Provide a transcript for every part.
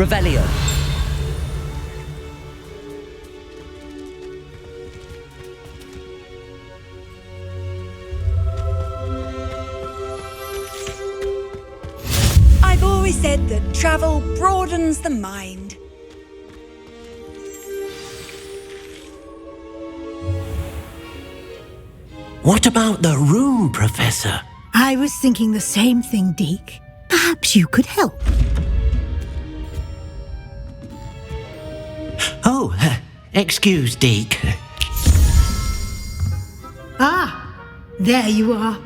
Revelio. I've always said that travel broadens the mind. What about the room, Professor? I was thinking the same thing, Deke. Perhaps you could help. Oh, excuse, Deke. Ah, there you are.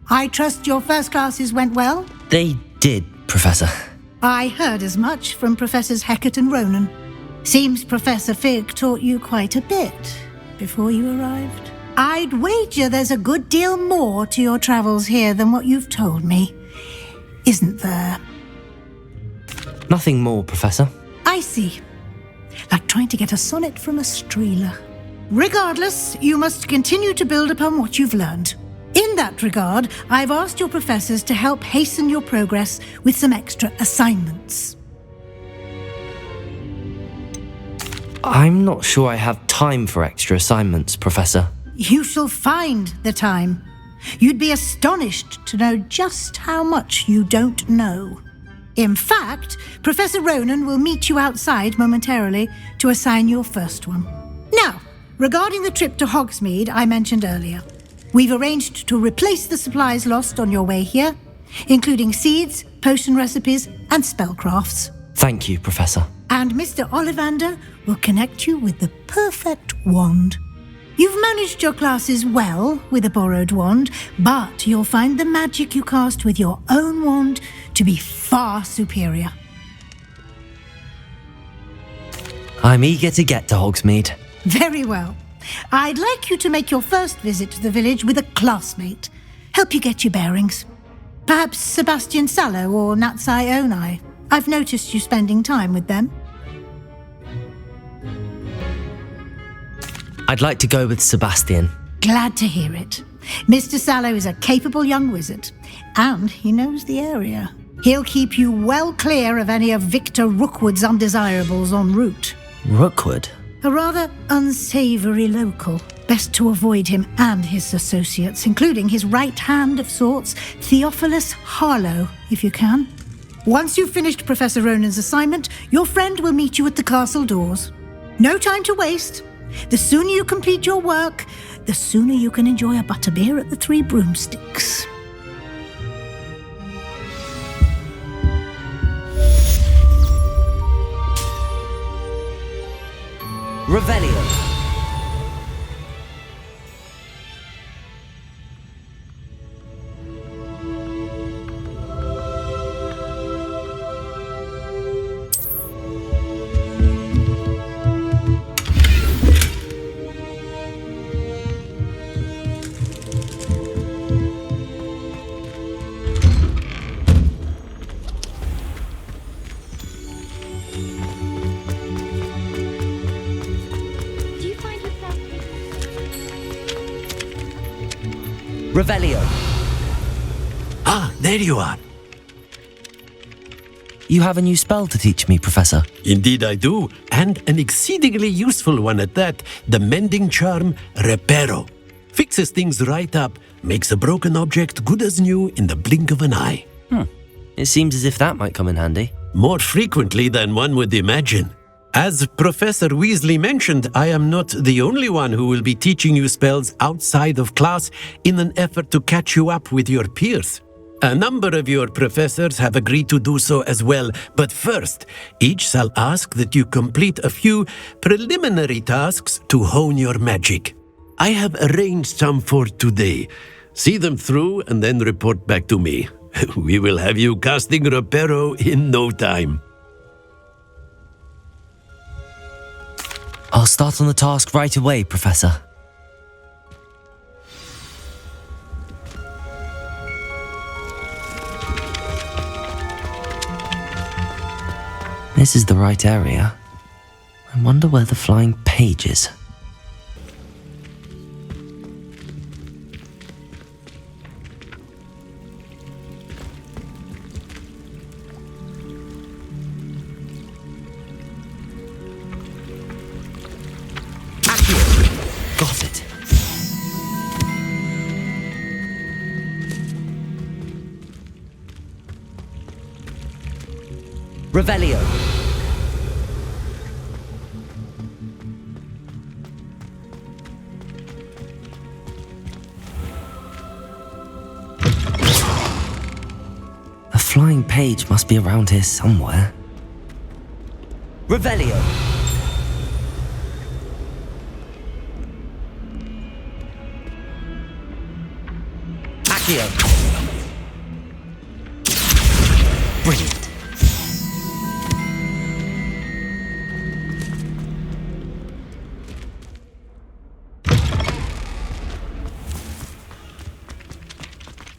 I trust your first classes went well? They did, Professor. I heard as much from Professors Hecat and Ronan. Seems Professor Fig taught you quite a bit before you arrived. I'd wager there's a good deal more to your travels here than what you've told me. Isn't there? Nothing more, Professor. I see. Like trying to get a sonnet from a streeler. Regardless, you must continue to build upon what you've learned. In that regard, I've asked your professors to help hasten your progress with some extra assignments. I'm not sure I have time for extra assignments, Professor. You shall find the time. You'd be astonished to know just how much you don't know. In fact, Professor Ronan will meet you outside momentarily to assign your first one. Now, regarding the trip to Hogsmeade I mentioned earlier, we've arranged to replace the supplies lost on your way here, including seeds, potion recipes, and spellcrafts. Thank you, Professor. And Mr. Ollivander will connect you with the perfect wand. You've managed your classes well with a borrowed wand, but you'll find the magic you cast with your own wand to be far superior. I'm eager to get to Hogsmeade. Very well. I'd like you to make your first visit to the village with a classmate. Help you get your bearings. Perhaps Sebastian Sallow or Natsai Onai. I've noticed you spending time with them. I'd like to go with Sebastian. Glad to hear it. Mr. Sallow is a capable young wizard, and he knows the area. He'll keep you well clear of any of Victor Rookwood's undesirables en route. Rookwood? A rather unsavoury local. Best to avoid him and his associates, including his right hand of sorts, Theophilus Harlow, if you can. Once you've finished Professor Ronan's assignment, your friend will meet you at the castle doors. No time to waste. The sooner you complete your work, the sooner you can enjoy a butterbeer at the Three Broomsticks. Revelio. Revelio. Ah, there you are. You have a new spell to teach me, Professor. Indeed I do, and an exceedingly useful one at that. The mending charm, Reparo. Fixes things right up, makes a broken object good as new in the blink of an eye. It seems as if that might come in handy. More frequently than one would imagine. As Professor Weasley mentioned, I am not the only one who will be teaching you spells outside of class in an effort to catch you up with your peers. A number of your professors have agreed to do so as well, but first, each shall ask that you complete a few preliminary tasks to hone your magic. I have arranged some for today. See them through and then report back to me. We will have you casting Reparo in no time. I'll start on the task right away, Professor. This is the right area. I wonder where the flying page is. Got it. Revelio. The flying page must be around here somewhere. Revelio. Brilliant.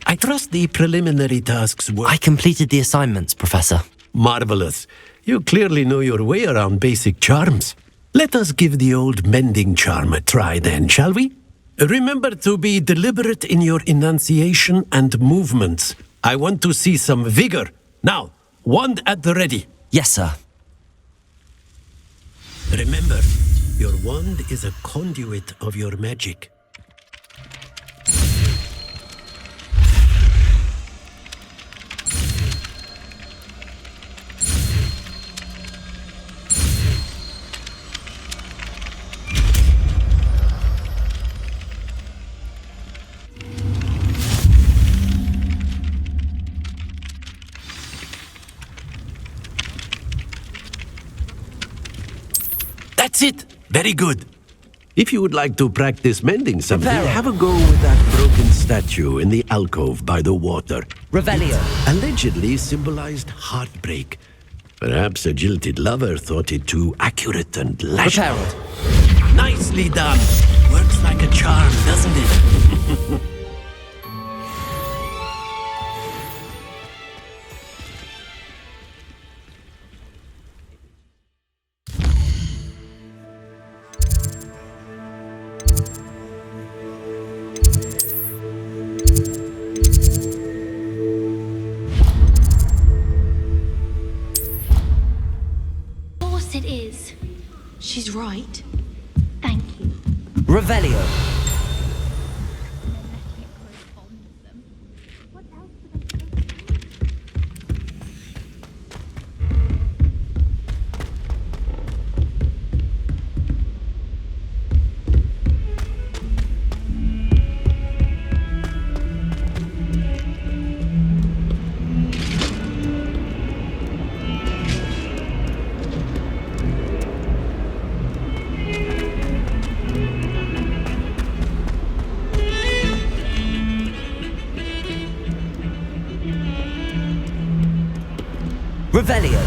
I trust the preliminary tasks were... I completed the assignments, Professor. Marvelous. You clearly know your way around basic charms. Let us give the old mending charm a try then, shall we? Remember to be deliberate in your enunciation and movements. I want to see some vigor. Now, wand at the ready. Yes, sir. Remember, your wand is a conduit of your magic. That's it! Very good. If you would like to practice mending something, Reparo. have a go with that broken statue in the alcove by the water. Revelio. It allegedly symbolized heartbreak. Perhaps a jilted lover thought it too accurate and lashed Reparo. out. Nicely done. Works like a charm, doesn't it? It is. She's right. Thank you. Revelio. Revelio.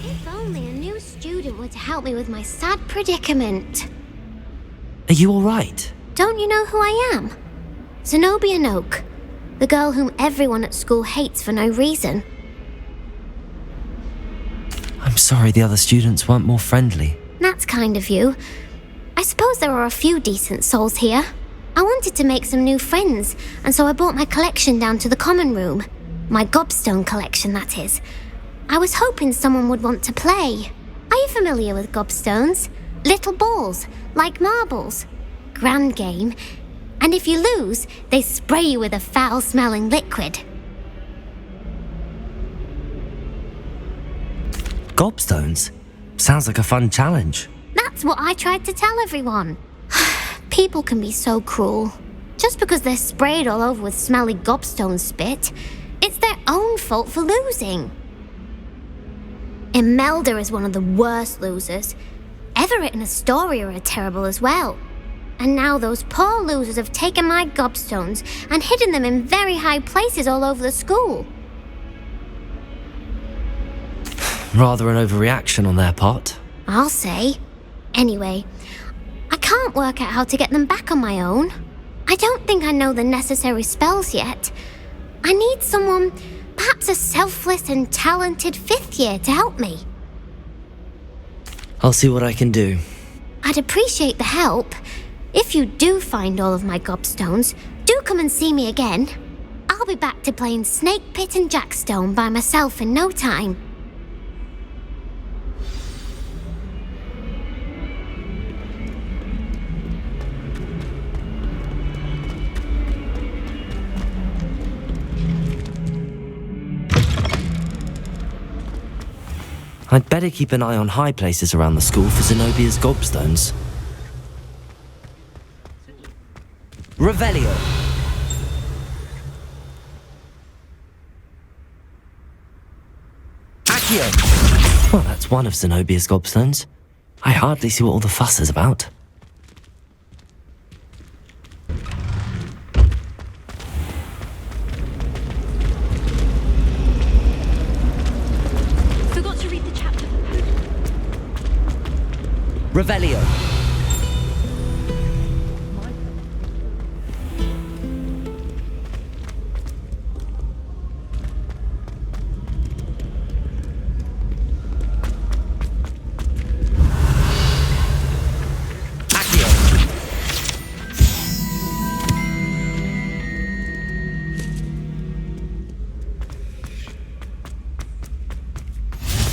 If only a new student were to help me with my sad predicament. Are you all right? Don't you know who I am? Zenobia Noak, the girl whom everyone at school hates for no reason. I'm sorry the other students weren't more friendly. That's kind of you. I suppose there are a few decent souls here. I wanted to make some new friends, and so I brought my collection down to the common room. My gobstone collection, that is. I was hoping someone would want to play. Are you familiar with gobstones? Little balls, like marbles. Grand game. And if you lose, they spray you with a foul-smelling liquid. gobstones? Sounds like a fun challenge. That's what I tried to tell everyone. People can be so cruel. Just because they're sprayed all over with smelly gobstone spit, it's their own fault for losing. Imelda is one of the worst losers. Everett and Astoria are terrible as well. And now those poor losers have taken my gobstones and hidden them in very high places all over the school. Rather an overreaction on their part. I'll say. Anyway, I can't work out how to get them back on my own. I don't think I know the necessary spells yet. I need someone, perhaps a selfless and talented 5th year to help me. I'll see what I can do. I'd appreciate the help. If you do find all of my gobstones, do come and see me again. I'll be back to playing Snake Pit and Jackstone by myself in no time. I'd better keep an eye on high places around the school for Zenobia's gobstones. Revelio. Accio. Well, that's one of Zenobia's gobstones. I hardly see what all the fuss is about. Forgot to read the chapter. Revelio.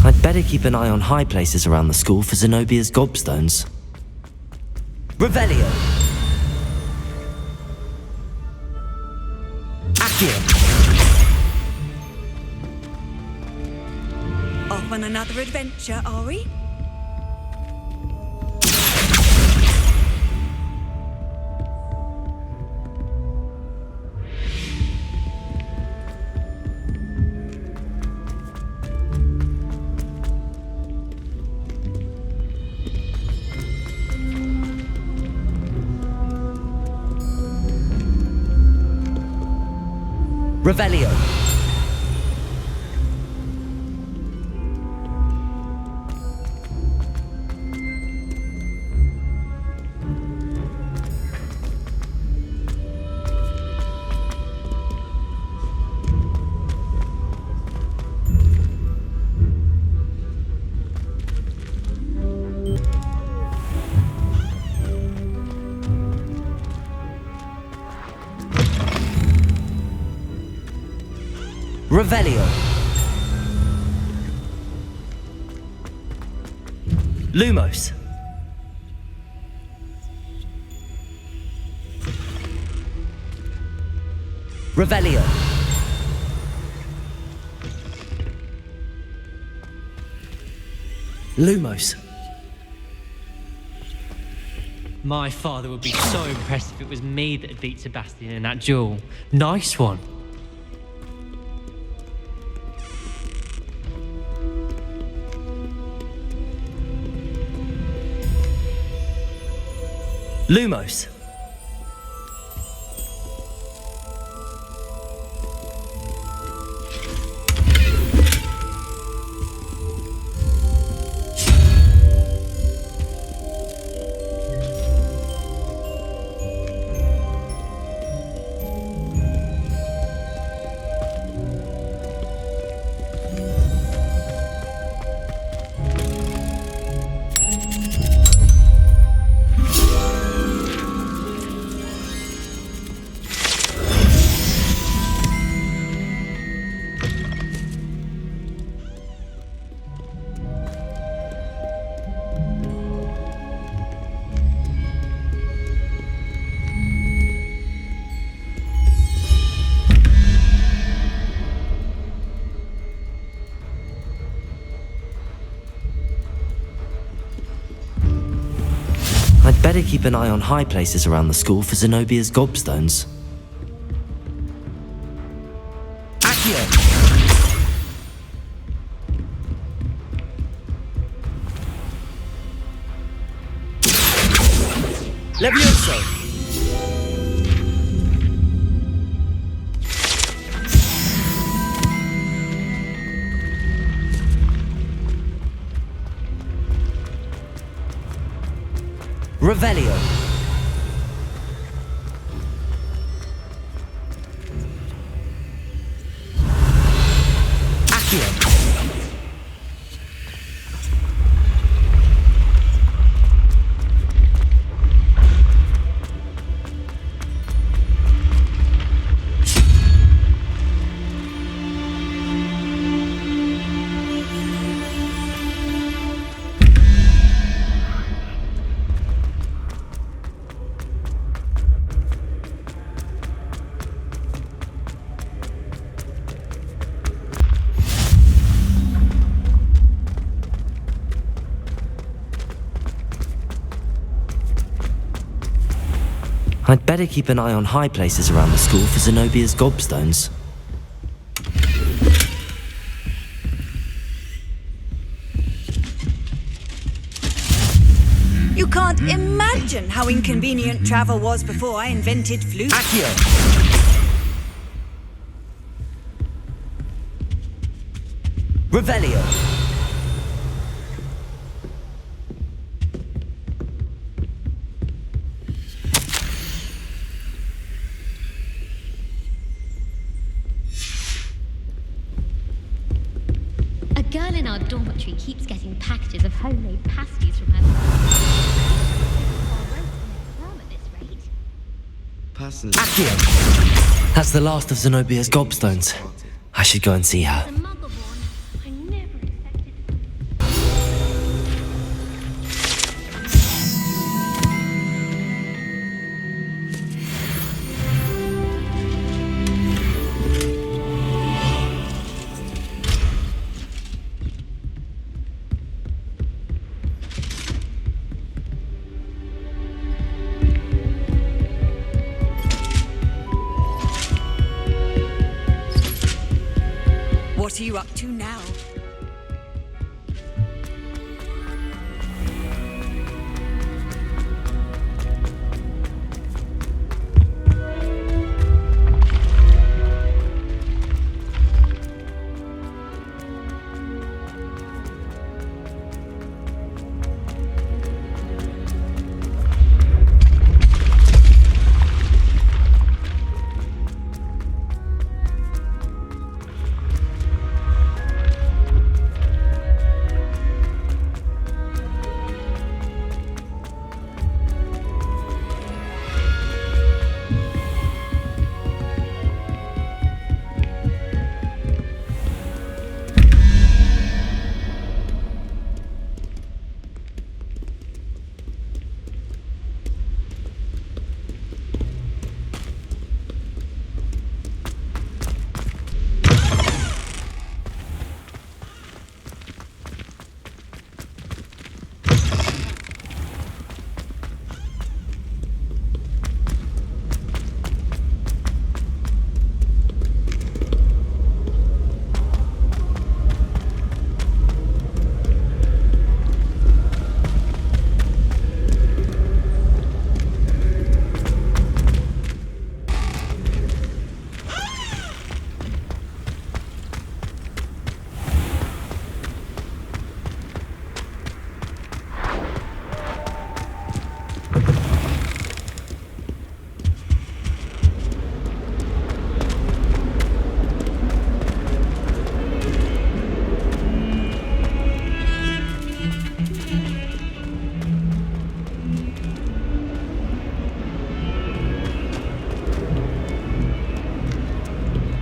I'd better keep an eye on high places around the school for Zenobia's gobstones. Revelio. Accio. Off on another adventure, are we? Revelio. Revelio. Lumos. Revelio. Lumos. My father would be so impressed if it was me that had beat Sebastian in that duel. Nice one. Lumos. better keep an eye on high places around the school for Zenobia's gobstones. Accio! Levioso! Revelio. Accio. I'd better keep an eye on high places around the school for Zenobia's gobstones. You can't imagine how inconvenient travel was before I invented flute. Accio! Revelio. A girl in our dormitory keeps getting packages of homemade pasties from her. At this rate. Personally, Accio! That's the last of Zenobia's gobstones. I should go and see her. The mother born. I never expected it. What are you up to now?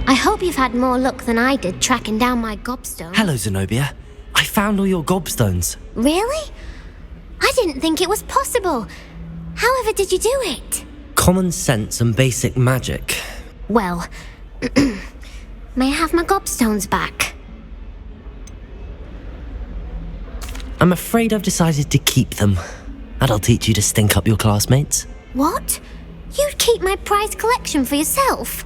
I hope you've had more luck than I did tracking down my gobstone. Hello, Zenobia. I found all your gobstones. Really? I didn't think it was possible. However did you do it? Common sense and basic magic. Well, may I have my gobstones back? I'm afraid I've decided to keep them. And I'll teach you to stink up your classmates. What? You'd keep my prized collection for yourself?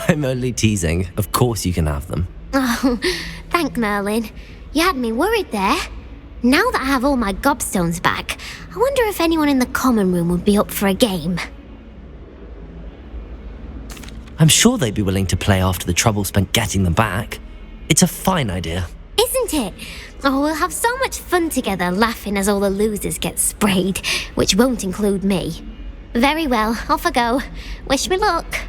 I'm only teasing. Of course you can have them. Oh, thank Merlin. You had me worried there. Now that I have all my gobstones back, I wonder if anyone in the common room would be up for a game. I'm sure they'd be willing to play after the trouble spent getting them back. It's a fine idea. Isn't it? Oh, we'll have so much fun together laughing as all the losers get sprayed, which won't include me. Very well, off I go. Wish me luck.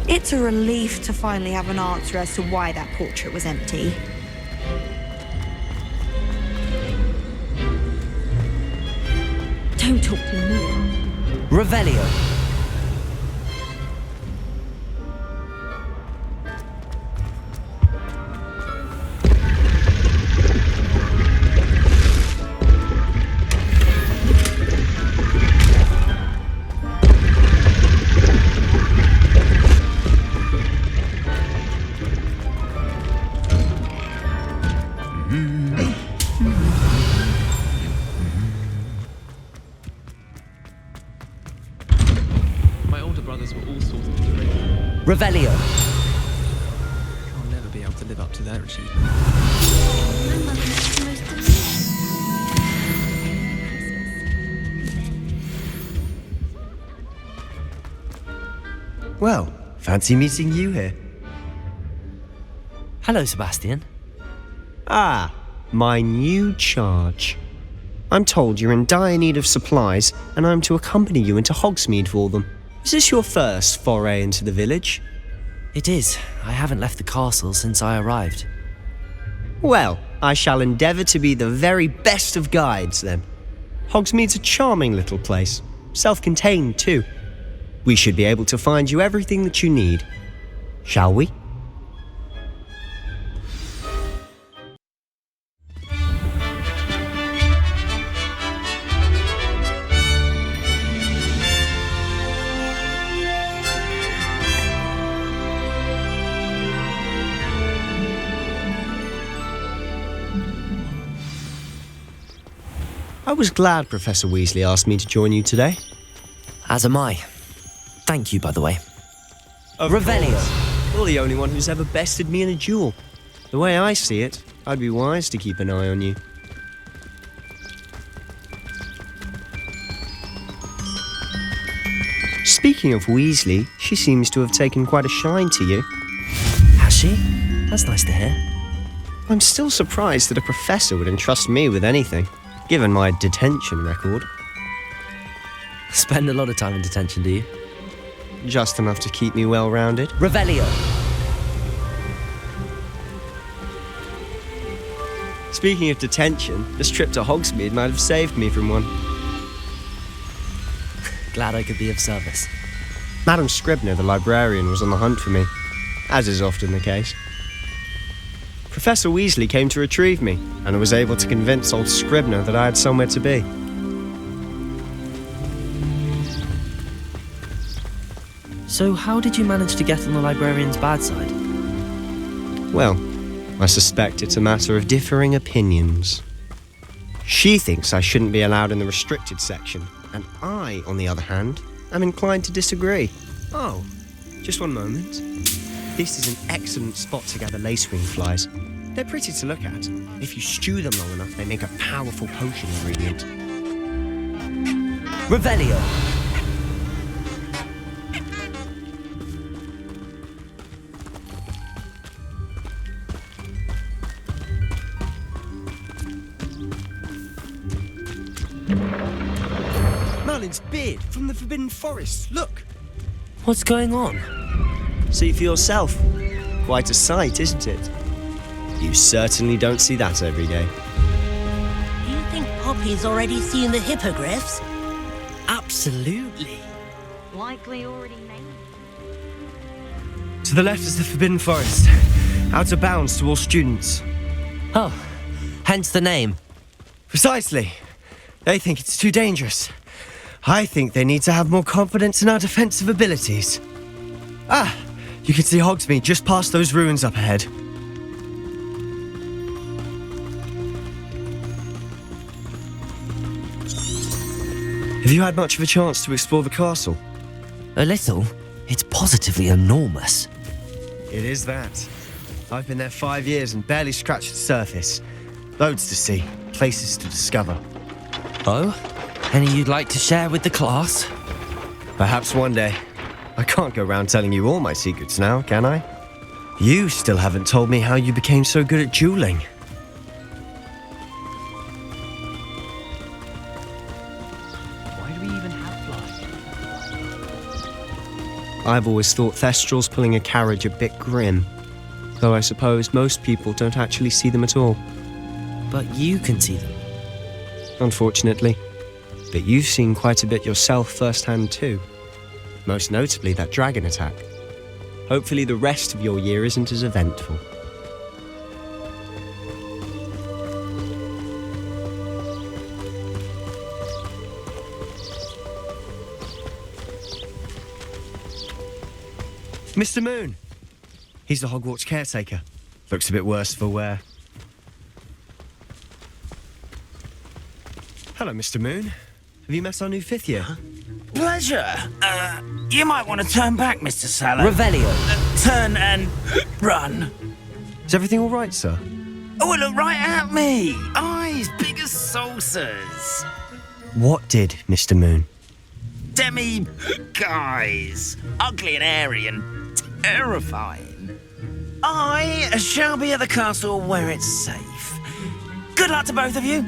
It's a relief to finally have an answer as to why that portrait was empty. Don't talk to me. Revelio. Revelio. I'll never be able to live up to their achievement. Well, fancy meeting you here. Hello, Sebastian. Ah, my new charge. I'm told you're in dire need of supplies, and I'm to accompany you into Hogsmeade for them. Is this your first foray into the village? It is. I haven't left the castle since I arrived. Well, I shall endeavour to be the very best of guides, then. Hogsmeade's a charming little place. Self-contained, too. We should be able to find you everything that you need. Shall we? I was glad Professor Weasley asked me to join you today. As am I. Thank you, by the way. Revelio. You're the only one who's ever bested me in a duel. The way I see it, I'd be wise to keep an eye on you. Speaking of Weasley, she seems to have taken quite a shine to you. Has she? That's nice to hear. I'm still surprised that a professor would entrust me with anything, given my detention record. Spend a lot of time in detention, do you? Just enough to keep me well-rounded. Revelio. Speaking of detention, this trip to Hogsmeade might have saved me from one. Glad I could be of service. Madam Scribner, the librarian, was on the hunt for me, as is often the case. Professor Weasley came to retrieve me, and I was able to convince old Scribner that I had somewhere to be. So how did you manage to get on the librarian's bad side? Well, I suspect it's a matter of differing opinions. She thinks I shouldn't be allowed in the restricted section, and I, on the other hand, am inclined to disagree. Oh, just one moment. This is an excellent spot to gather lacewing flies. They're pretty to look at. If you stew them long enough, they make a powerful potion ingredient. Revelio. Merlin's beard from the Forbidden Forest, look! What's going on? See for yourself. Quite a sight, isn't it? You certainly don't see that every day. Do you think Poppy's already seen the hippogriffs? Absolutely. Likely already made. To the left is the Forbidden Forest. Out of bounds to all students. Oh, hence the name. Precisely. They think it's too dangerous. I think they need to have more confidence in our defensive abilities. Ah, you can see Hogsmeade just past those ruins up ahead. Have you had much of a chance to explore the castle? A little. It's positively enormous. It is that. I've been there 5 years and barely scratched the surface. Loads to see, places to discover. Oh? Any you'd like to share with the class? Perhaps one day. I can't go around telling you all my secrets now, can I? You still haven't told me how you became so good at dueling. Why do we even have flies? I've always thought Thestrals pulling a carriage a bit grim. Though I suppose most people don't actually see them at all. But you can see them. Unfortunately. But you've seen quite a bit yourself firsthand too. Most notably that dragon attack. Hopefully the rest of your year isn't as eventful. Mr. Moon! He's the Hogwarts caretaker. Looks a bit worse for wear. Hello, Mr. Moon. Have you met our new fifth year? Pleasure. You might want to turn back, Mr. Sallow. Revelio. Turn and run. Is everything all right, sir? Oh, look right at me. Eyes big as saucers. What did, Mr. Moon? Guys. Ugly and airy and terrifying. I shall be at the castle where it's safe. Good luck to both of you.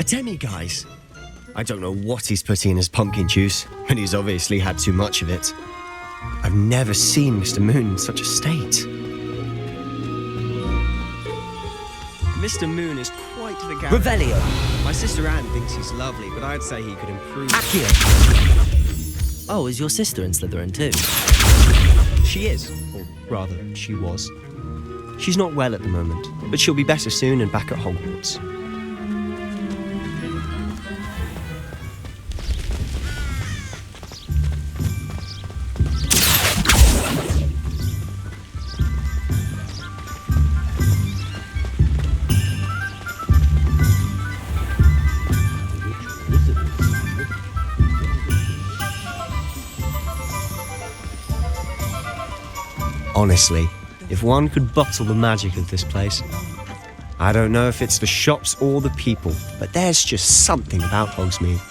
A demi-guise? I don't know what he's putting in his pumpkin juice, but he's obviously had too much of it. I've never seen Mr. Moon in such a state. Mr. Moon is quite the guy. Revelio. My sister Anne thinks he's lovely, but I'd say he could improve. Accio. Oh, is your sister in Slytherin too? She is, or rather, she was. She's not well at the moment, but she'll be better soon and back at Hogwarts. Honestly, if one could bottle the magic of this place, I don't know if it's the shops or the people, but there's just something about Hogsmeade.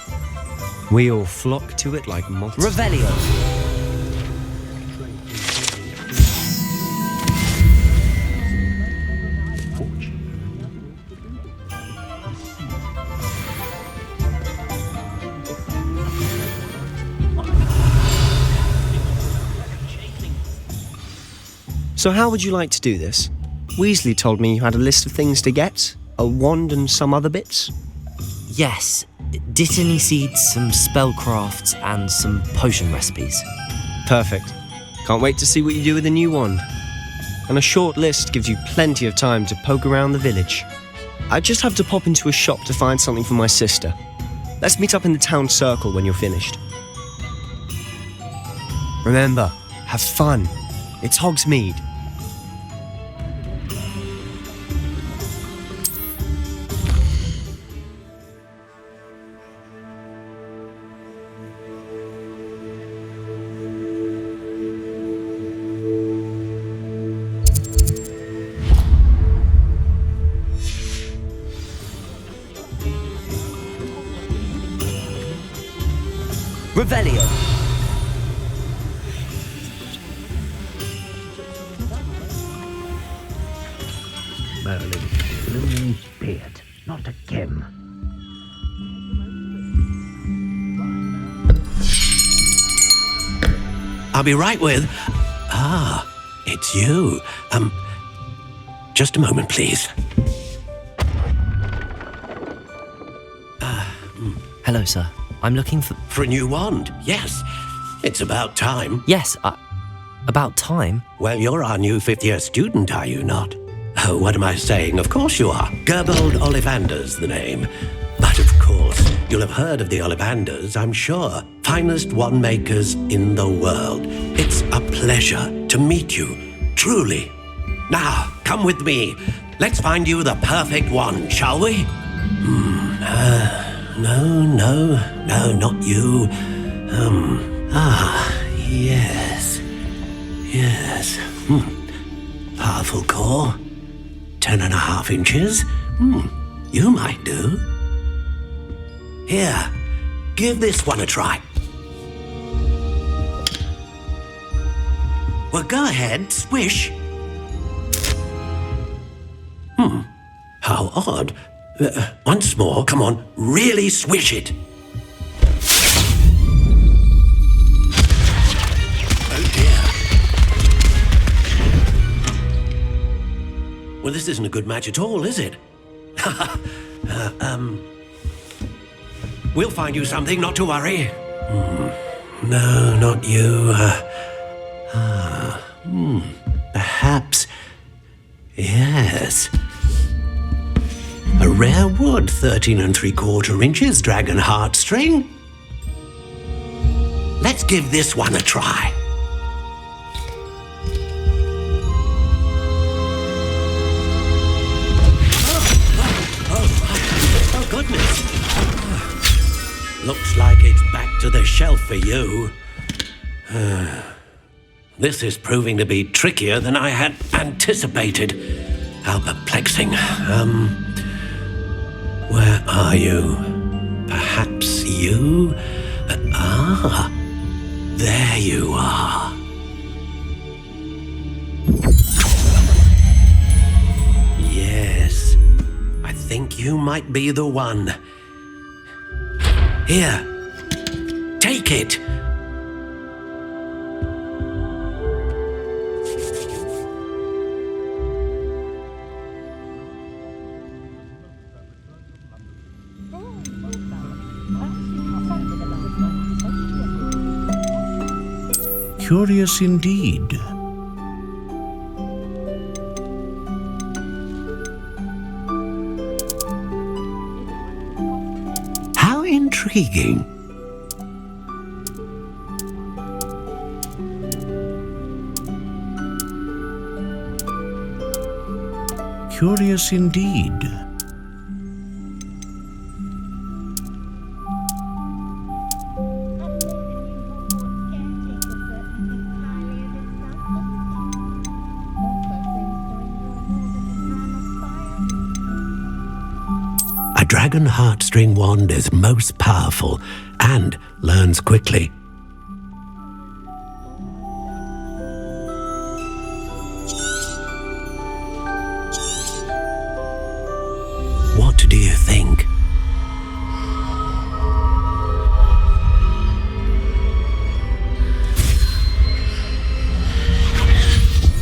We all flock to it like moths. Revelio. So how would you like to do this? Weasley told me you had a list of things to get, a wand and some other bits. Yes, Dittany seeds, some spellcrafts, and some potion recipes. Perfect. Can't wait to see what you do with the new wand. And a short list gives you plenty of time to poke around the village. I just have to pop into a shop to find something for my sister. Let's meet up in the town circle when you're finished. Remember, have fun. It's Hogsmeade. Revelio. Merlin's beard, not a gem. I'll be right with... Ah, it's you. Just a moment, please. Hello, sir. I'm looking for... For a new wand, yes. It's about time. Yes, about time? Well, you're our new fifth-year student, are you not? Oh, what am I saying? Of course you are. Gerbold Ollivander's the name. But of course, you'll have heard of the Ollivanders, I'm sure. Finest wand makers in the world. It's a pleasure to meet you, truly. Now, come with me. Let's find you the perfect wand, shall we? No, not you. Yes. Powerful core. 10.5 inches. You might do. Here, give this one a try. Well, go ahead, swish. How odd. Once more, come on, really swish it. Oh dear. Well, this isn't a good match at all, is it? We'll find you something, not to worry. No, not you. Perhaps. Yes. A rare wood, 13 3/4 inches, dragon heartstring. Let's give this one a try. Oh, goodness. Looks like it's back to the shelf for you. This is proving to be trickier than I had anticipated. How perplexing. Where are you? Perhaps you? There you are. Yes, I think you might be the one. Here, take it. Curious indeed. How intriguing. Curious indeed. A dragon heartstring wand is most powerful and learns quickly. What do you think?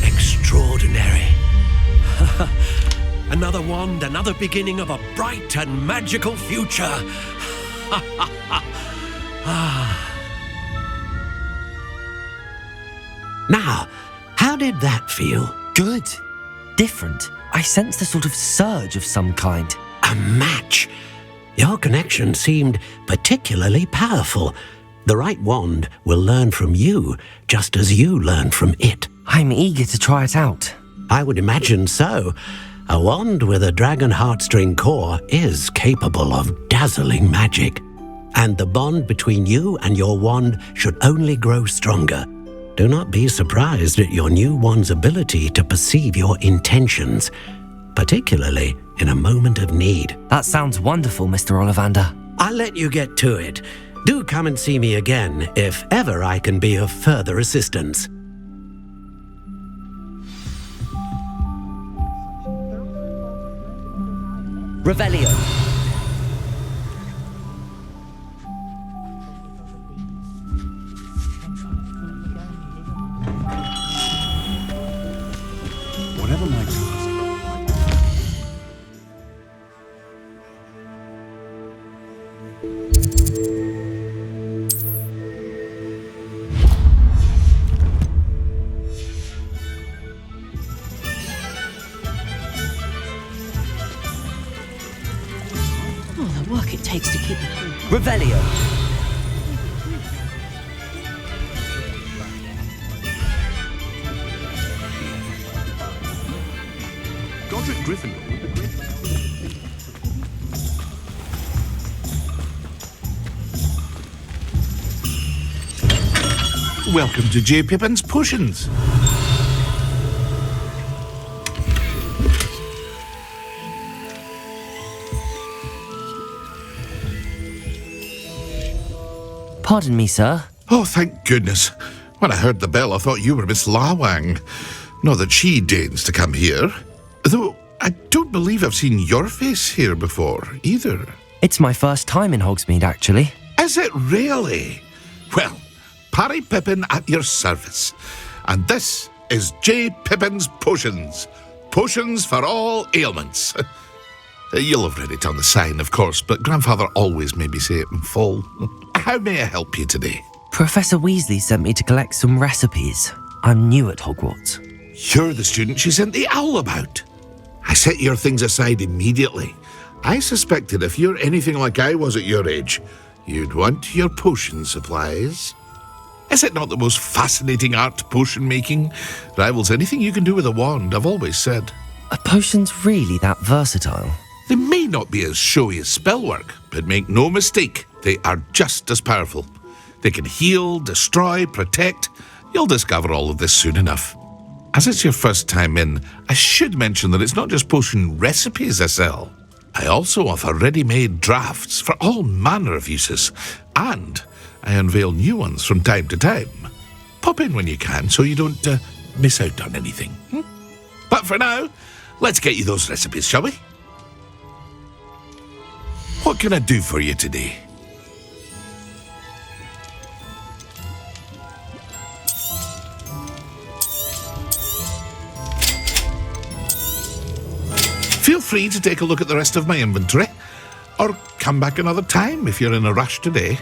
Extraordinary. Another wand, another beginning of a bright and magical future. Now, how did that feel? Good. Different. I sensed a sort of surge of some kind. A match. Your connection seemed particularly powerful. The right wand will learn from you, just as you learn from it. I'm eager to try it out. I would imagine so. A wand with a dragon heartstring core is capable of dazzling magic. And the bond between you and your wand should only grow stronger. Do not be surprised at your new wand's ability to perceive your intentions, particularly in a moment of need. That sounds wonderful, Mr. Ollivander. I'll let you get to it. Do come and see me again if ever I can be of further assistance. Revelio. takes to keep it cool. Revelio. Godric Gryffindor with the great... Welcome to J. Pippin's Potions. Pardon me, sir. Oh, thank goodness. When I heard the bell, I thought you were Miss Lawang. Not that she deigns to come here. Though I don't believe I've seen your face here before, either. It's my first time in Hogsmeade, actually. Is it really? Well, Parry Pippin at your service. And this is J. Pippin's Potions. Potions for all ailments. You'll have read it on the sign, of course, but Grandfather always made me say it in full. How may I help you today? Professor Weasley sent me to collect some recipes. I'm new at Hogwarts. You're the student she sent the owl about. I set your things aside immediately. I suspected if you're anything like I was at your age, you'd want your potion supplies. Is it not the most fascinating art, potion making? Rivals anything you can do with a wand, I've always said. Are potions really that versatile? They may not be as showy as spellwork, but make no mistake, they are just as powerful. They can heal, destroy, protect. You'll discover all of this soon enough. As it's your first time in, I should mention that it's not just potion recipes I sell. I also offer ready-made drafts for all manner of uses, and I unveil new ones from time to time. Pop in when you can so you don't miss out on anything. But for now, let's get you those recipes, shall we? What can I do for you today? Feel free to take a look at the rest of my inventory, or come back another time if you're in a rush today.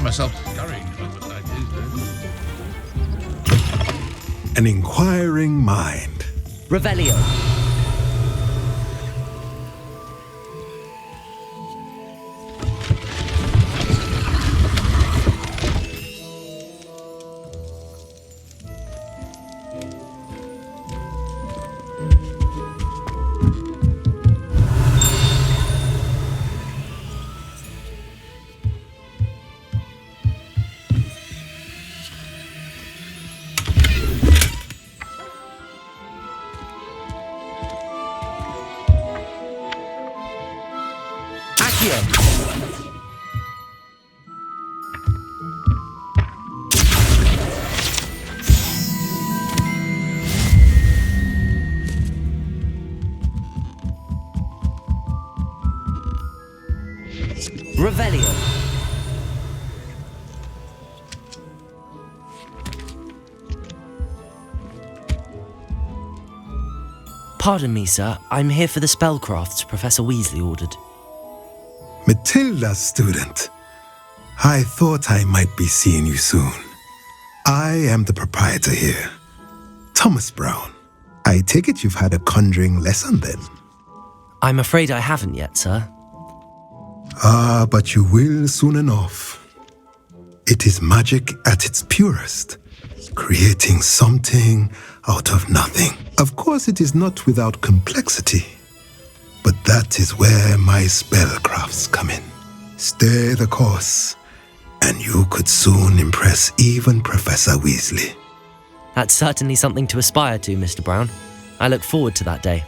Myself scurrying about what I do. An inquiring mind. Revelio. Pardon me, sir. I'm here for the spellcrafts Professor Weasley ordered. Matilda's student. I thought I might be seeing you soon. I am the proprietor here, Thomas Brown. I take it you've had a conjuring lesson then? I'm afraid I haven't yet, sir. Ah, but you will soon enough. It is magic at its purest, creating something out of nothing. Of course, it is not without complexity, but that is where my spellcrafts come in. Stay the course, and you could soon impress even Professor Weasley. That's certainly something to aspire to, Mr. Brown. I look forward to that day.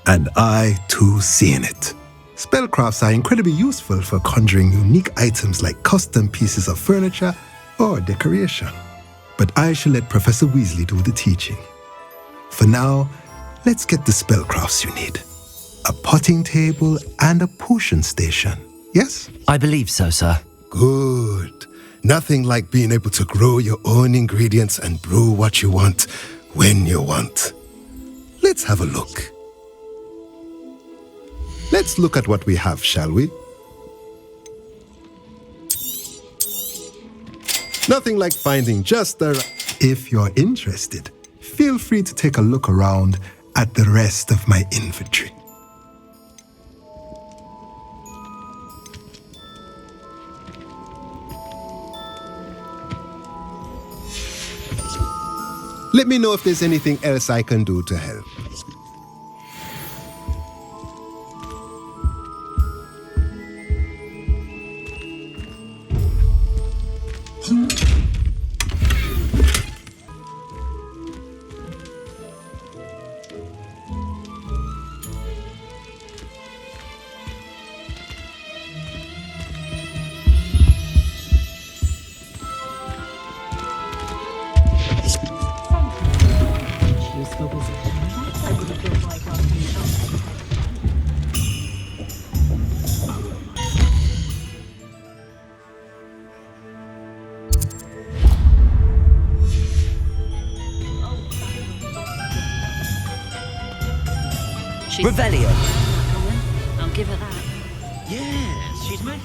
And I, too, seeing it. Spellcrafts are incredibly useful for conjuring unique items like custom pieces of furniture or decoration. But I shall let Professor Weasley do the teaching. For now, let's get the spellcrafts you need. A potting table and a potion station, yes? I believe so, sir. Good. Nothing like being able to grow your own ingredients and brew what you want when you want. Let's have a look. Let's look at what we have, shall we? Nothing like finding just the... If you're interested, feel free to take a look around at the rest of my inventory. Let me know if there's anything else I can do to help. Revelio. I'll give her that. Yes, she's my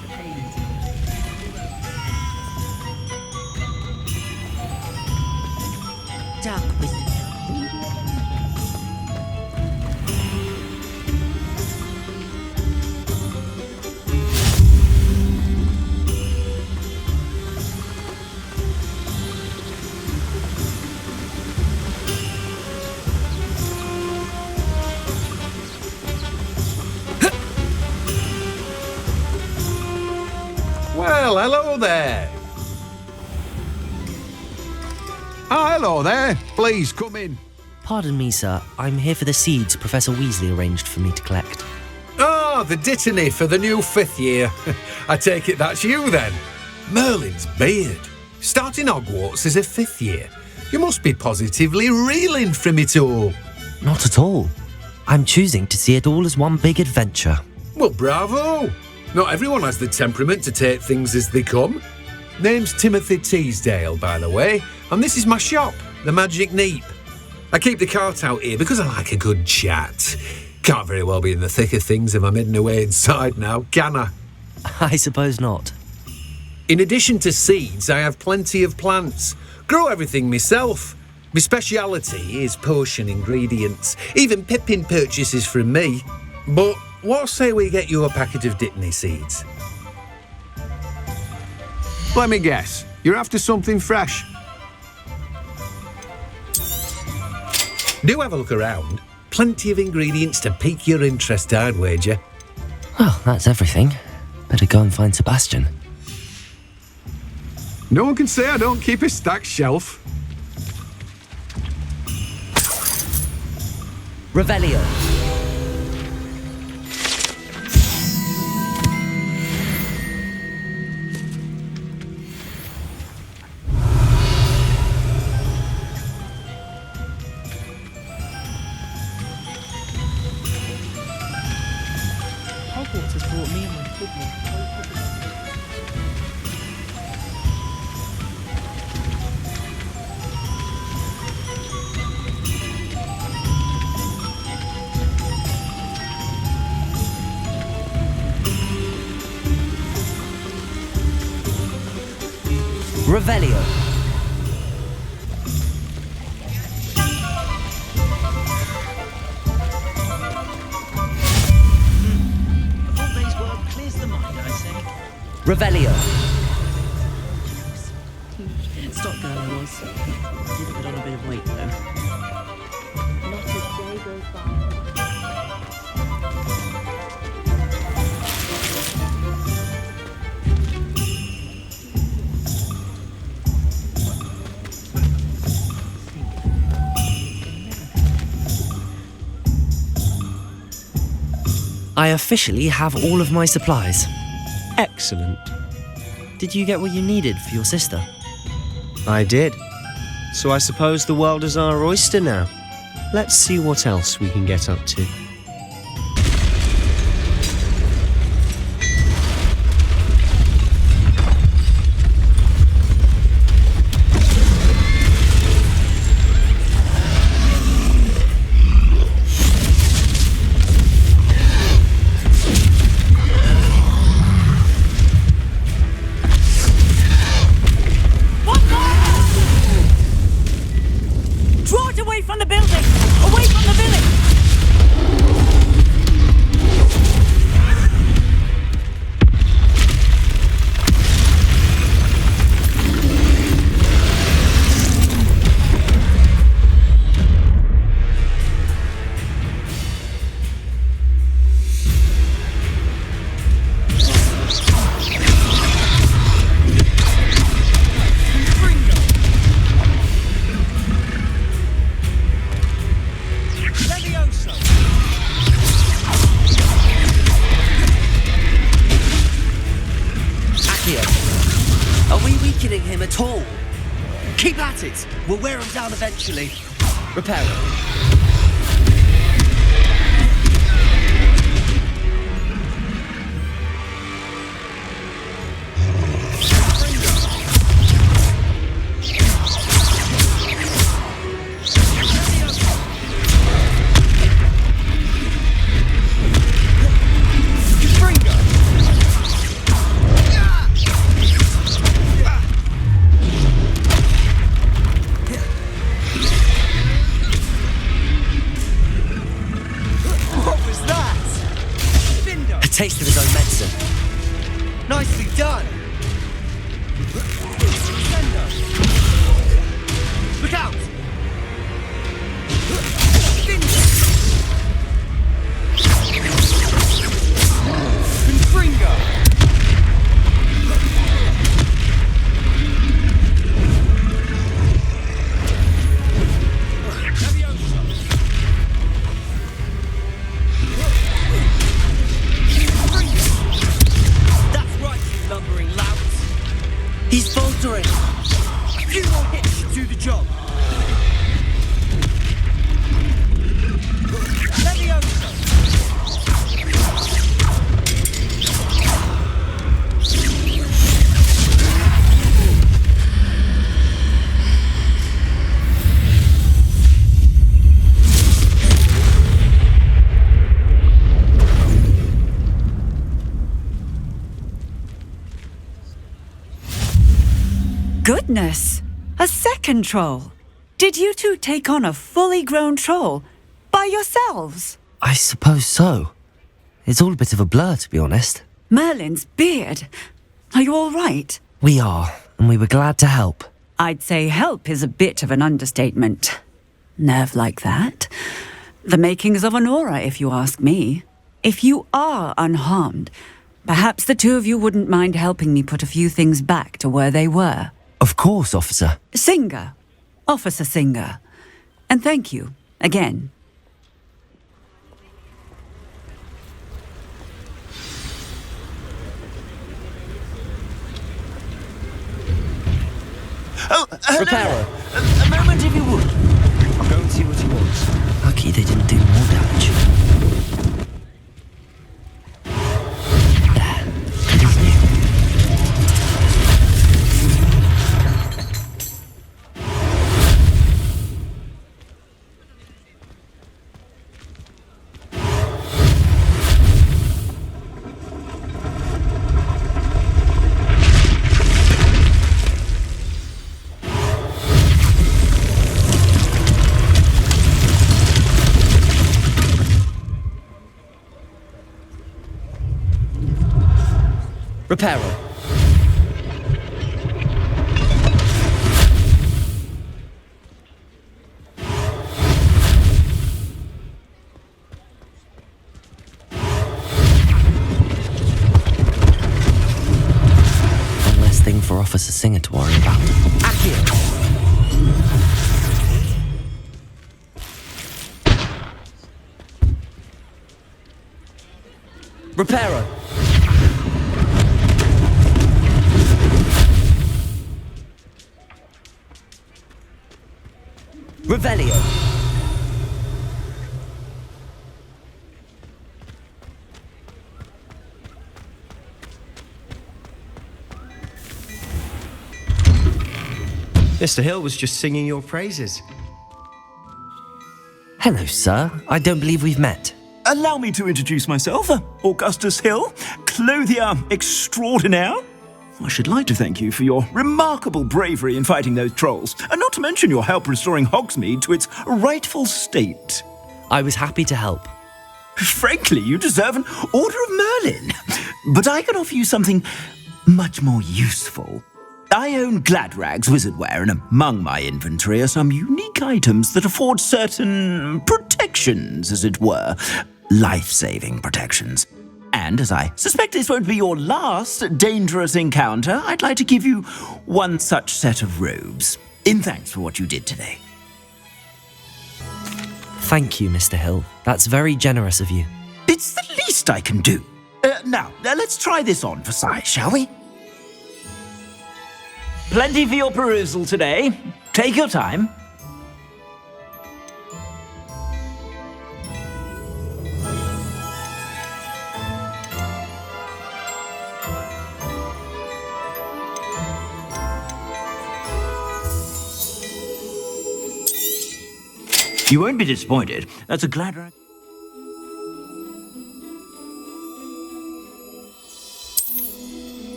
Dark wizard. Well, hello there. Hello there. Please come in. Pardon me, sir. I'm here for the seeds Professor Weasley arranged for me to collect. Oh, the dittany for the new 5th year. I take it that's you then. Merlin's beard. Starting Hogwarts as a 5th year. You must be positively reeling from it all. Not at all. I'm choosing to see it all as one big adventure. Well, bravo. Not everyone has the temperament to take things as they come. Name's Timothy Teasdale, by the way, and this is my shop, the Magic Neep. I keep the cart out here because I like a good chat. Can't very well be in the thick of things if I'm hidden away inside now, can I? I suppose not. In addition to seeds, I have plenty of plants. Grow everything myself. My speciality is potion ingredients, even Pippin purchases from me. But what say we get you a packet of Dittany seeds? Let me guess, you're after something fresh. Do have a look around. Plenty of ingredients to pique your interest, I'd wager. Well, that's everything. Better go and find Sebastian. No one can say I don't keep a stacked shelf. Revelio. Hogwarts has brought me and my football. Revelio. A full day's work clears the mind, I say. Revelio. Stop girl I was. Did put on a bit of weight though. Not a day goes by. I officially have all of my supplies. Excellent. Did you get what you needed for your sister? I did. So I suppose the world is our oyster now. Let's see what else we can get up to. Keep at it! We'll wear him down eventually. Reparo. Taste of his own medicine. Nicely done! Look out! Confringo! He's faltering. A few more hits should do the job. Leviosa. Goodness! A second troll! Did you two take on a fully grown troll by yourselves? I suppose so. It's all a bit of a blur, to be honest. Merlin's beard. Are you all right? We are, and we were glad to help. I'd say help is a bit of an understatement. Nerve like that. The makings of an aura, if you ask me. If you are unharmed, perhaps the two of you wouldn't mind helping me put a few things back to where they were. Of course, officer. Singer. Officer Singer. And thank you, again. Oh, Reparo. A moment if you would. I'll go and see what he wants. Lucky they didn't do more damage. There. It is new. Reparo. One less thing for Officer Singer to worry about. Aksiyon. Reparo. Revelio. Mr. Hill was just singing your praises. Hello, sir. I don't believe we've met. Allow me to introduce myself, Augustus Hill, clothier extraordinaire. I should like to thank you for your remarkable bravery in fighting those trolls, and not to mention your help restoring Hogsmeade to its rightful state. I was happy to help. Frankly, you deserve an Order of Merlin. But I can offer you something much more useful. I own Gladrag's wizardware, and among my inventory are some unique items that afford certain protections, as it were. Life-saving protections. And as I suspect this won't be your last dangerous encounter, I'd like to give you one such set of robes, in thanks for what you did today. Thank you, Mr. Hill. That's very generous of you. It's the least I can do. Now, let's try this on for size, shall we? Plenty for your perusal today. Take your time. You won't be disappointed. That's a Gladrag.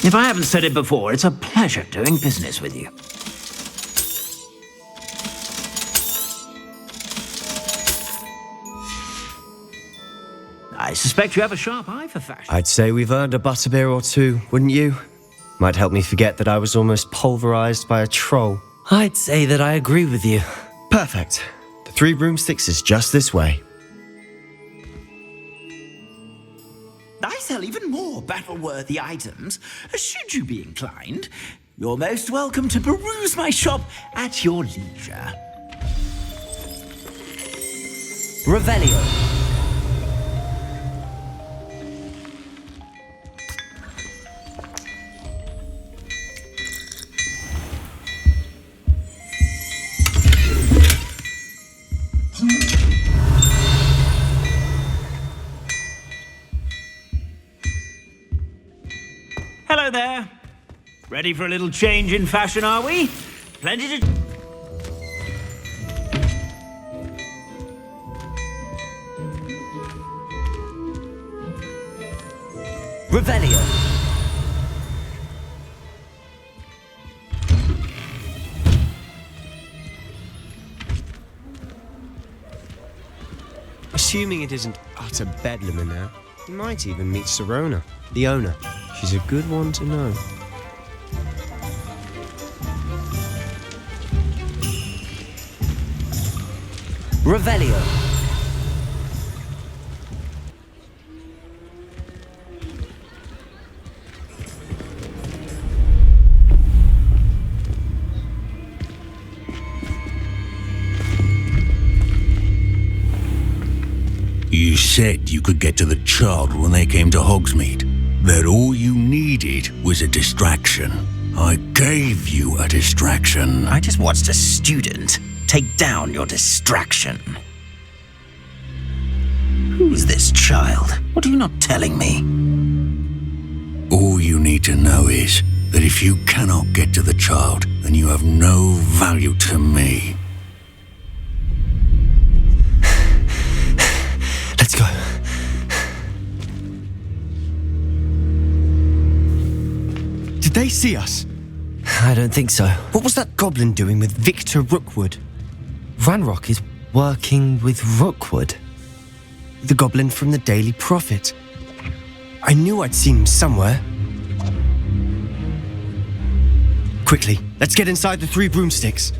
If I haven't said it before, it's a pleasure doing business with you. I suspect you have a sharp eye for fashion. I'd say we've earned a butterbeer or two, wouldn't you? Might help me forget that I was almost pulverized by a troll. I'd say that I agree with you. Perfect. The 3 broomsticks is just this way. I sell even more battle-worthy items. Should you be inclined, you're most welcome to peruse my shop at your leisure. Revelio. Hello there. Ready for a little change in fashion, are we? Plenty to... Revelio. Assuming it isn't utter bedlam in there, you might even meet Serona, the owner. She's a good one to know. Revelio. You said you could get to the child when they came to Hogsmeade. That all you needed was a distraction. I gave you a distraction. I just watched a student take down your distraction. Who's this child? What are you not telling me? All you need to know is, that if you cannot get to the child, then you have no value to me. Let's go. Did they see us? I don't think so. What was that goblin doing with Victor Rookwood? Ranrock is working with Rookwood. The goblin from the Daily Prophet. I knew I'd seen him somewhere. Quickly, let's get inside the 3 broomsticks.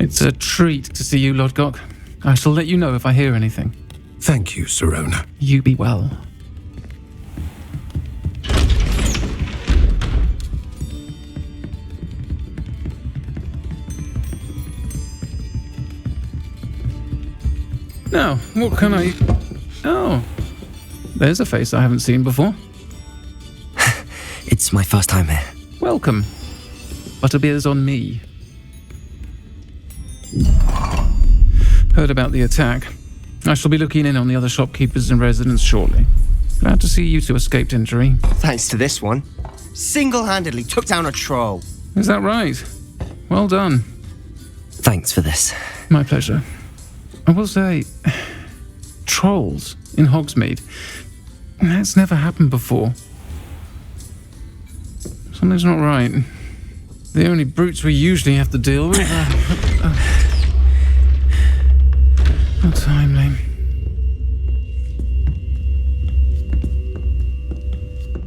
It's a treat to see you, Lodgok. I shall let you know if I hear anything. Thank you, Sirona. You be well. Now, what can I... Oh, there's a face I haven't seen before. It's my first time here. Welcome. Butterbeer's on me. Heard about the attack. I shall be looking in on the other shopkeepers and residents shortly. Glad to see you two escaped injury. Thanks to this one. Single-handedly took down a troll. Is that right? Well done. Thanks for this. My pleasure. I will say, trolls in Hogsmeade. That's never happened before. Something's not right. The only brutes we usually have to deal with. How timely.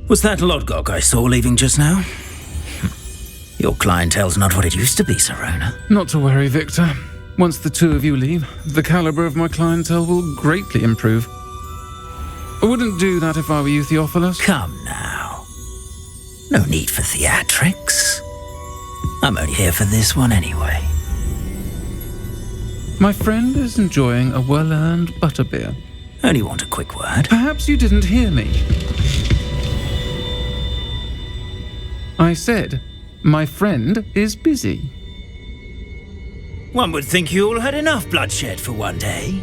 Was that Lodgok I saw leaving just now? Your clientele's not what it used to be, Sirona. Not to worry, Victor. Once the two of you leave, the caliber of my clientele will greatly improve. I wouldn't do that if I were you, Theophilus. Come now. No need for theatrics. I'm only here for this one anyway. My friend is enjoying a well-earned butterbeer. Only want a quick word. Perhaps you didn't hear me. I said, my friend is busy. One would think you all had enough bloodshed for one day.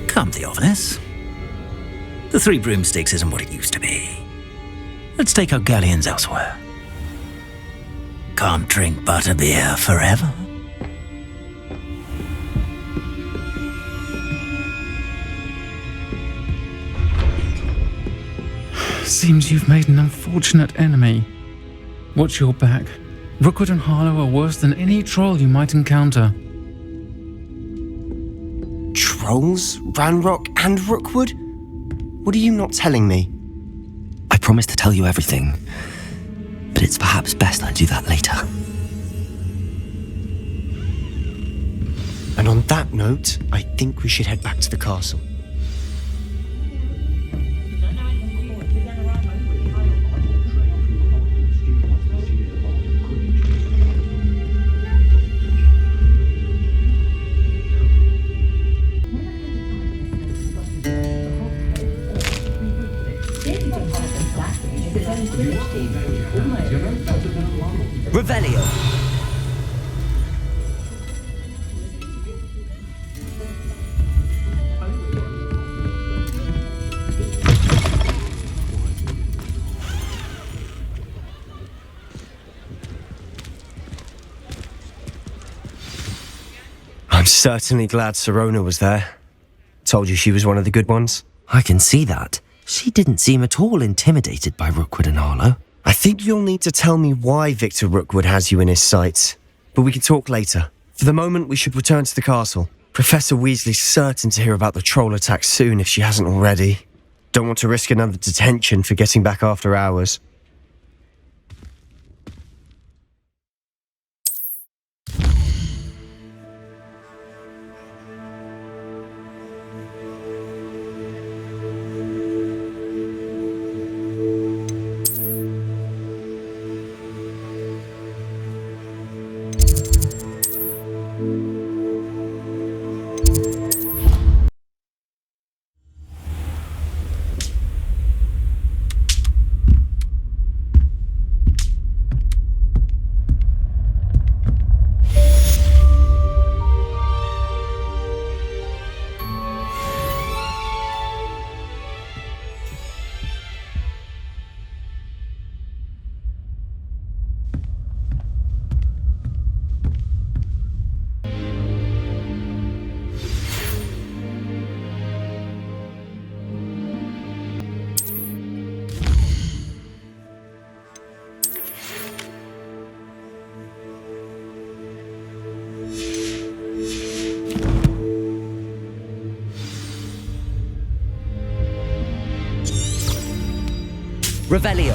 Come, Theophilus. The 3 broomsticks isn't what it used to be. Let's take our galleons elsewhere. Can't drink butterbeer forever. Seems you've made an unfortunate enemy. Watch your back. Rookwood and Harlow are worse than any troll you might encounter. Trolls? Ranrock and Rookwood? What are you not telling me? I promised to tell you everything, but it's perhaps best I do that later. And on that note, I think we should head back to the castle. Revelio. I'm certainly glad Sirona was there. Told you she was one of the good ones. I can see that. She didn't seem at all intimidated by Rookwood and Harlow. I think you'll need to tell me why Victor Rookwood has you in his sights. But we can talk later. For the moment, we should return to the castle. Professor Weasley's certain to hear about the troll attack soon if she hasn't already. Don't want to risk another detention for getting back after hours. Revelio.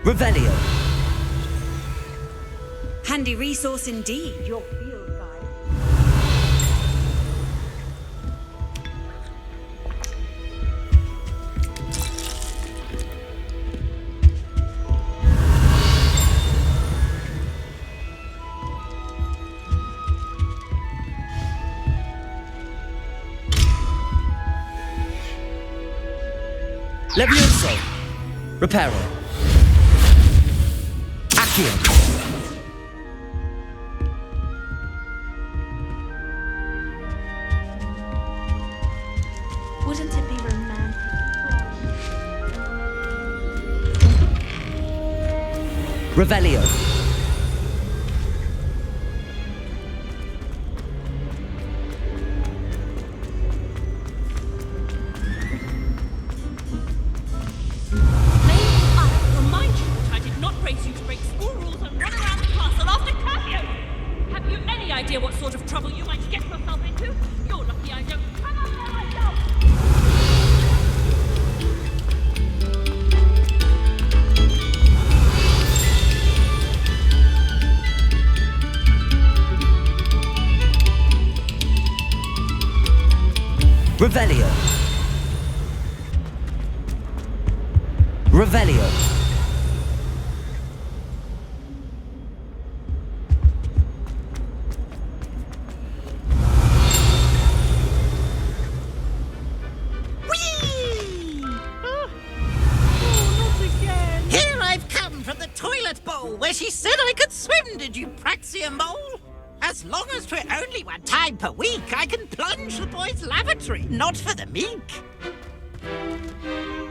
Revelio. Handy resource indeed, your field guide. Levioso. Reparo. Aksiyon. Wouldn't it be romantic? Revelio. What sort of trouble you might get yourself into? You're lucky I don't come up there myself. Revelio. Revelio. Where she said I could swim, did you praxia mole? As long as 'twere only one time per week, I can plunge the boy's lavatory, not for the meek.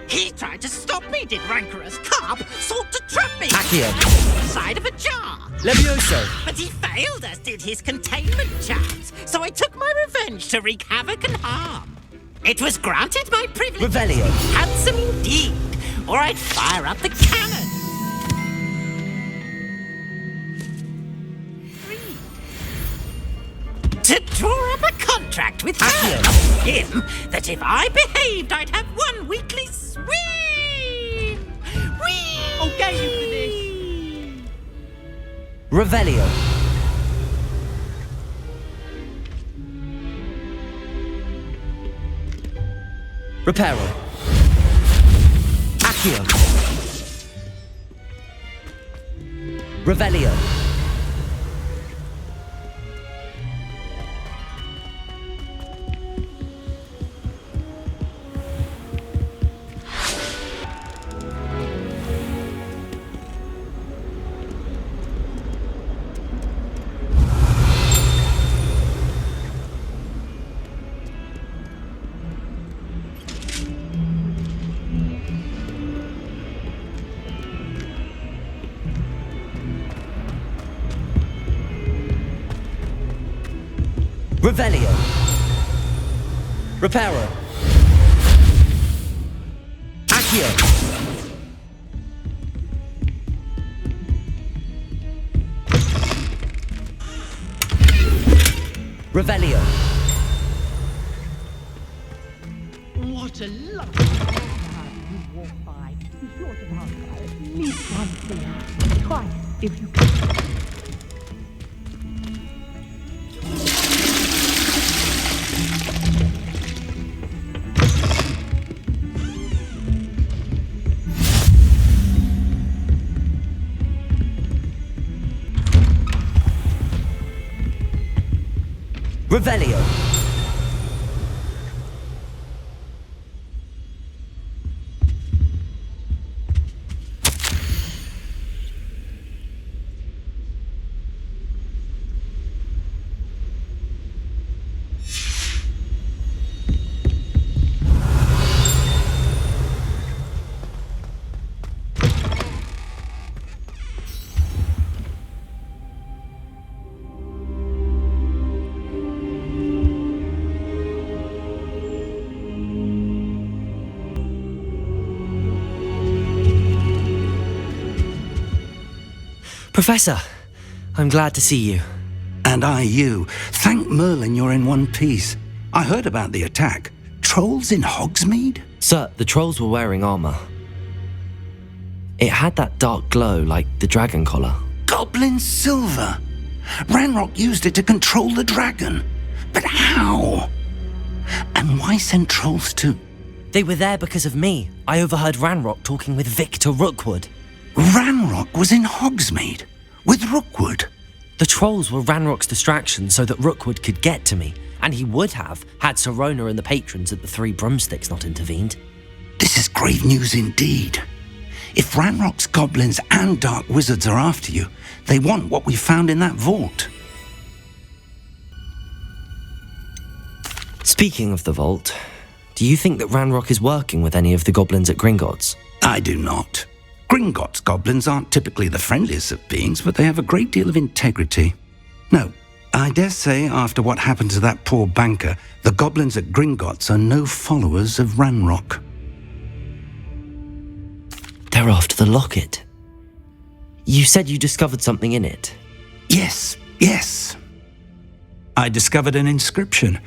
He tried to stop me, did rancorous carp, sought to trap me Aksiyon. inside of a jar. Levioso. But he failed, as did his containment charms, so I took my revenge to wreak havoc and harm. It was granted my privilege. Revelio. Handsome indeed, or I'd fire up the cannon. To draw up a contract with her, him, that if I behaved, I'd have one weekly swim. Whee! I'll get you for this. Revelio. Reparo. Aksiyon. Revelio. Revelio. Reparo. Aksiyon. Revelio. What a lovely man you walk by. Be sure to pass by at least once a year. Twice, if you can. Revelio. Professor, I'm glad to see you. And I you. Thank Merlin you're in one piece. I heard about the attack. Trolls in Hogsmeade? Sir, the trolls were wearing armor. It had that dark glow like the dragon collar. Goblin silver. Ranrock used it to control the dragon. But how? And why send trolls to... They were there because of me. I overheard Ranrock talking with Victor Rookwood. Ranrock was in Hogsmeade? With Rookwood? The trolls were Ranrock's distraction so that Rookwood could get to me. And he would have, had Sirona and the patrons at the Three Broomsticks not intervened. This is grave news indeed. If Ranrock's goblins and dark wizards are after you, they want what we found in that vault. Speaking of the vault, do you think that Ranrock is working with any of the goblins at Gringotts? I do not. Gringotts goblins aren't typically the friendliest of beings, but they have a great deal of integrity. No, I dare say after what happened to that poor banker, the goblins at Gringotts are no followers of Ranrock. They're after the locket. You said you discovered something in it. Yes. I discovered an inscription.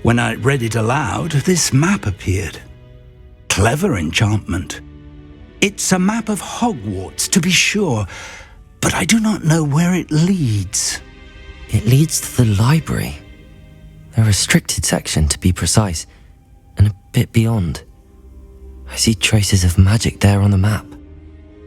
When I read it aloud, this map appeared. Clever enchantment. It's a map of Hogwarts, to be sure, but I do not know where it leads. It leads to the library. A restricted section, to be precise, and a bit beyond. I see traces of magic there on the map.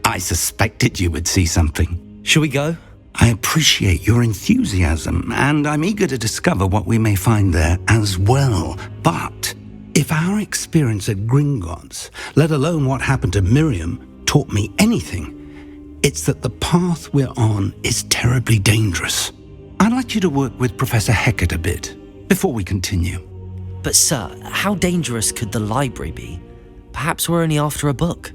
I suspected you would see something. Shall we go? I appreciate your enthusiasm, and I'm eager to discover what we may find there as well. But if our experience at Gringotts, let alone what happened to Miriam, taught me anything, it's that the path we're on is terribly dangerous. I'd like you to work with Professor Hecat a bit before we continue. But sir, how dangerous could the library be? Perhaps we're only after a book.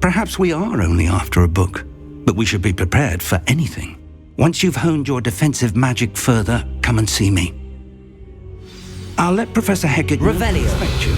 Perhaps we are only after a book, but we should be prepared for anything. Once you've honed your defensive magic further, come and see me. I'll let Professor Hecat Revelio. expect you.